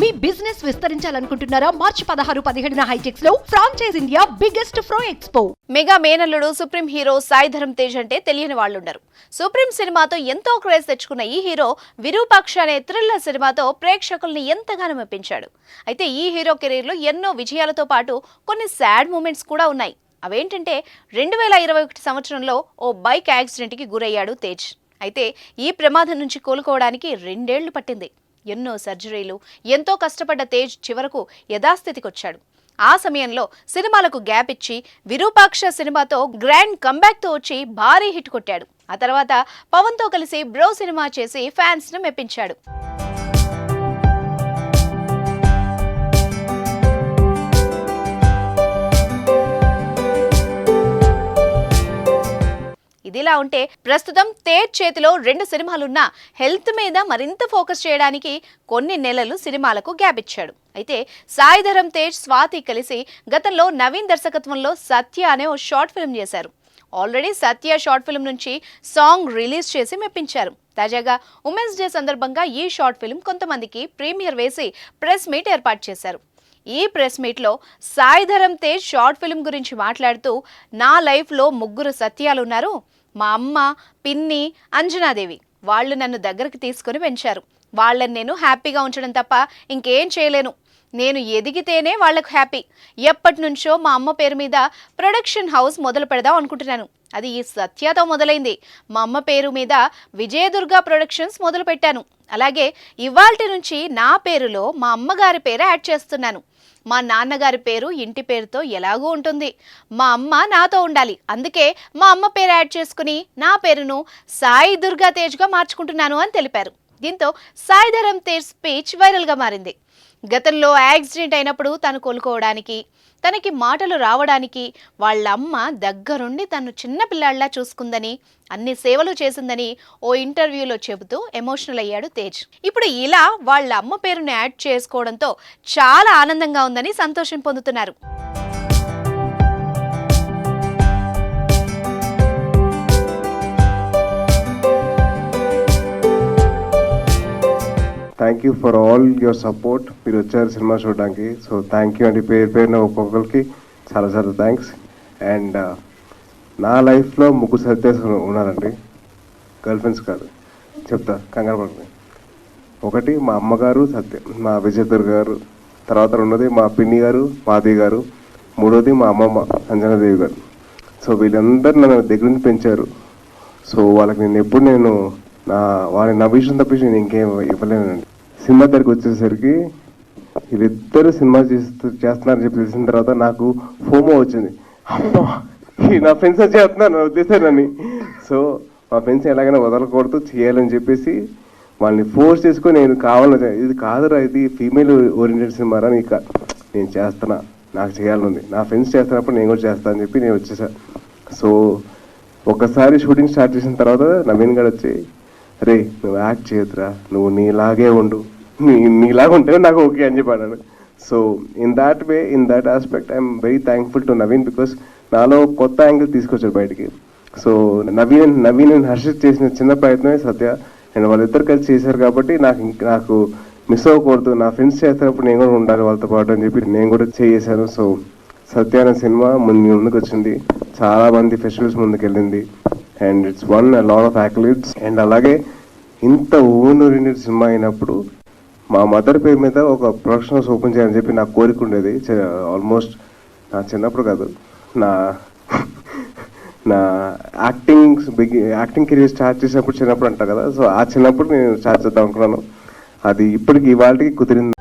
మీ business విస్తరించాలనుకుంటున్నారా? మార్చి 16-17 హైటెక్స్ లో franchise India biggest ఫ్రో expo. Mega మేనల్లుడు supreme hero Sai Dharam Tej అంటే తెలియని వాళ్ళుండరు. సుప్రీం సినిమాతో ఎంతో క్రేజ్ తెచ్చుకున్న ఈ హీరో విరూపాక్ష అనే థ్రిల్లర్ సినిమాతో ప్రేక్షకుల్ని ఎంతగానో మెప్పించాడు. అయితే ఈ హీరో కెరీర్ లో ఎన్నో విజయాలతో పాటు కొన్ని సాడ్ మూమెంట్స్ కూడా ఉన్నాయి. అవేంటంటే 2021 సంవత్సరంలో ఓ బైక్ యాక్సిడెంట్ కి గురయ్యాడు తేజ్. అయితే ఈ ప్రమాదం నుంచి కోలుకోవడానికి 2 ఏళ్లు పట్టింది. ఎన్నో సర్జరీలు, ఎంతో కష్టపడ్డ తేజ్ చివరకు యథాస్థితికొచ్చాడు. ఆ సమయంలో సినిమాలకు గ్యాప్ ఇచ్చి విరూపాక్ష సినిమాతో గ్రాండ్ కంబ్యాక్ తో వచ్చి భారీ హిట్ కొట్టాడు. ఆ తర్వాత పవన్ తో కలిసి బ్రో సినిమా చేసి ఫ్యాన్స్ ను మెప్పించాడు. ఇదిలా ఉంటే ప్రస్తుతం తేజ్ చేతిలో 2 సినిమాలున్నా హెల్త్ మీద మరింత ఫోకస్ చేయడానికి కొన్ని నెలలు సినిమాలకు గ్యాప్ ఇచ్చాడు. అయితే సాయి ధరమ్ తేజ్, స్వాతి కలిసి గతంలో నవీన్ దర్శకత్వంలో సత్య అనే ఓ షార్ట్ ఫిల్మ్ చేశారు. ఆల్రెడీ సత్య షార్ట్ ఫిల్మ్ నుంచి సాంగ్ రిలీజ్ చేసి మెప్పించారు. తాజాగా ఉమెన్స్ డే సందర్భంగా ఈ షార్ట్ ఫిల్మ్ కొంతమందికి ప్రీమియర్ వేసి ప్రెస్ మీట్ ఏర్పాటు చేశారు. ఈ ప్రెస్ మీట్లో సాయి ధరమ్ తేజ్ షార్ట్ ఫిల్మ్ గురించి మాట్లాడుతూ, నా లైఫ్లో 3 సత్యాలున్నారు. మా అమ్మ, పిన్ని, అంజనాదేవి. వాళ్ళు నన్ను దగ్గరికి తీసుకొని పెంచారు. వాళ్ళని నేను హ్యాపీగా ఉంచడం తప్ప ఇంకేం చేయలేను. నేను ఎదిగితేనే వాళ్లకు హ్యాపీ. ఎప్పటి నుంచో మా అమ్మ పేరు మీద ప్రొడక్షన్ హౌస్ మొదలు పెడదాం అనుకుంటున్నాను. అది ఈ సత్యతో మొదలైంది. మా అమ్మ పేరు మీద విజయదుర్గ ప్రొడక్షన్స్ మొదలు పెట్టాను. అలాగే ఇవాల్టి నుంచి నా పేరులో మా అమ్మగారి పేరు యాడ్ చేస్తున్నాను. మా నాన్నగారి పేరు ఇంటి పేరుతో ఎలాగూ ఉంటుంది. మా అమ్మ నాతో ఉండాలి. అందుకే మా అమ్మ పేరు యాడ్ చేసుకుని నా పేరును సాయి దుర్గా తేజ్గా మార్చుకుంటున్నాను అని తెలిపారు. దీంతో సాయి ధరమ్ తేజ్ స్పీచ్ వైరల్గా మారింది. గతంలో యాక్సిడెంట్ అయినప్పుడు తను కోలుకోవడానికి, తనకి మాటలు రావడానికి వాళ్ళ అమ్మ దగ్గరుండి తను చిన్నపిల్లాడిలా చూసుకుందని, అన్ని సేవలు చేసిందని ఓ ఇంటర్వ్యూలో చెబుతూ ఎమోషనల్ అయ్యాడు తేజ్. ఇప్పుడు ఇలా వాళ్ళ అమ్మ పేరుని యాడ్ చేసుకోవడంతో చాలా ఆనందంగా ఉందని సంతోషం పొందుతున్నారు. Thank you for all your support. మీరు వచ్చారు సినిమా చూడడానికి. సో థ్యాంక్ యూ అండి. పేరున ఒక్కొక్కరికి చాలా చాలా థ్యాంక్స్. అండ్ నా లైఫ్లో 3 సత్యాస్ ఉన్నారండి. గర్ల్ ఫ్రెండ్స్ కాదు, చెప్తా, కంగారు పడుతుంది. ఒకటి మా అమ్మగారు సత్య, మా విజయదుర్గ గారు. తర్వాత 2వది మా పిన్ని గారు, మాధవి గారు. 3వది మా అమ్మమ్మ అంజనాదేవి గారు. సో వీళ్ళందరూ నన్ను దగ్గర నుంచి పెంచారు. సో వాళ్ళకి నేను ఎప్పుడు వాళ్ళని నవ్వించడం తప్పించి నేను ఇంకేం ఇవ్వలేనండి. సినిమా దగ్గరికి వచ్చేసరికి వీళ్ళిద్దరు సినిమా చేస్తున్నారని చెప్పి తెలిసిన తర్వాత నాకు ఫోమో వచ్చింది. అమ్మా, నా ఫ్రెండ్స్ చేస్తున్నారు వదిలేసానని. సో మా ఫ్రెండ్స్ ఎలాగైనా వదలకూడదు, చేయాలని చెప్పేసి వాళ్ళని ఫోర్స్ చేసుకొని నేను కావాలని, ఇది కాదురా, ఇది ఫీమేల్ ఓరియంటెడ్ సినిమారా, నేను చేస్తున్నా, నాకు చేయాలనుంది, నా ఫ్రెండ్స్ చేస్తున్నప్పుడు నేను కూడా చేస్తాను అని చెప్పి నేను వచ్చేసా. సో ఒకసారి షూటింగ్ స్టార్ట్ చేసిన తర్వాత నవీన్ గారు వచ్చి, రే నువ్వు యాక్ట్ చేయొద్దురా, నువ్వు నీలాగే ఉండు, నీలాగా ఉంటే నాకు ఓకే అని చెప్పాడు. So in that aspect I'm very thankful to Naveen, because నాలో కొత్త యాంగిల్ తీసుకొచ్చాడు బయటికి. సో నవీన్ అండ్ హర్షిత్ చేసిన చిన్న ప్రయత్నమే సత్య, అండ్ వాళ్ళిద్దరు కలిసి చేశారు కాబట్టి నాకు మిస్ అవ్వకూడదు, నా ఫ్రెండ్స్ చేస్తున్నప్పుడు నేను కూడా ఉండాలి వాళ్ళతో పాటు అని చెప్పి నేను కూడా చేశాను. సో సత్య అనే సినిమా ముందుకు వచ్చింది, చాలా మంది ఫెస్టివల్స్ ముందుకు వెళ్ళింది, and it's won a lot of accolades. And అలాగే ఇంత ఓన్ ఓరియంటెడ్ సినిమా అయినప్పుడు మా మదర్ పేరు మీద ఒక ప్రొడక్షన్ హౌస్ ఓపెన్ చేయాలని చెప్పి నాకు కోరిక ఉండేది. ఆల్మోస్ట్ నా చిన్నప్పుడు కాదు, నా యాక్టింగ్ కెరీర్ స్టార్ట్ చేసినప్పుడు చిన్నప్పుడు అంటారు కదా, సో ఆ చిన్నప్పుడు నేను స్టార్ట్ చేద్దాం అనుకున్నాను. అది ఇవాళకి కుదిరింది.